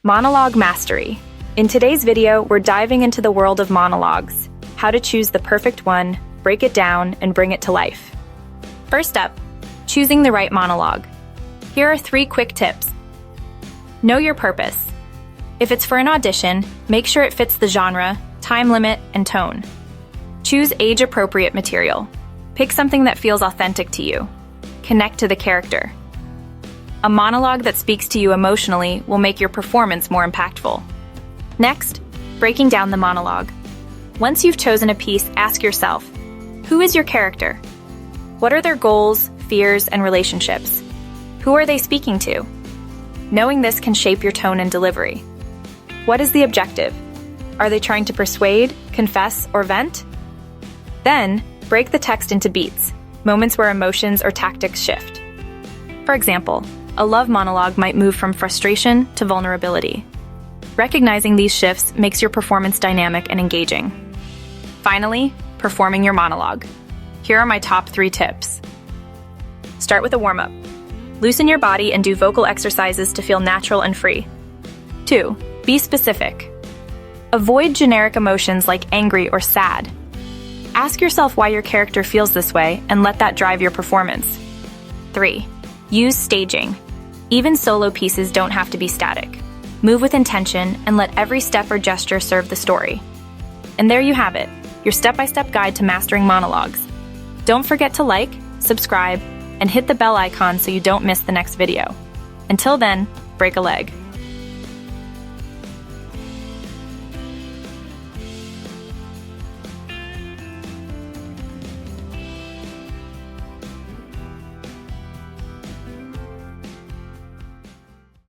Monologue Mastery. In today's video, we're diving into the world of monologues, how to choose the perfect one, break it down, and bring it to life. First up, choosing the right monologue. Here are 3 quick tips. Know your purpose. If it's for an audition, make sure it fits the genre, time limit, and tone. Choose age-appropriate material. Pick something that feels authentic to you. Connect to the character. A monologue that speaks to you emotionally will make your performance more impactful. Next, breaking down the monologue. Once you've chosen a piece, ask yourself, who is your character? What are their goals, fears, and relationships? Who are they speaking to? Knowing this can shape your tone and delivery. What is the objective? Are they trying to persuade, confess, or vent? Then, break the text into beats, moments where emotions or tactics shift. For example, a love monologue might move from frustration to vulnerability. Recognizing these shifts makes your performance dynamic and engaging. Finally, performing your monologue. Here are my top 3 tips. Start with a warm-up. Loosen your body and do vocal exercises to feel natural and free. 2. Be specific. Avoid generic emotions like angry or sad. Ask yourself why your character feels this way and let that drive your performance. 3. Use staging. Even solo pieces don't have to be static. Move with intention and let every step or gesture serve the story. And there you have it, your step-by-step guide to mastering monologues. Don't forget to like, subscribe, and hit the bell icon so you don't miss the next video. Until then, break a leg.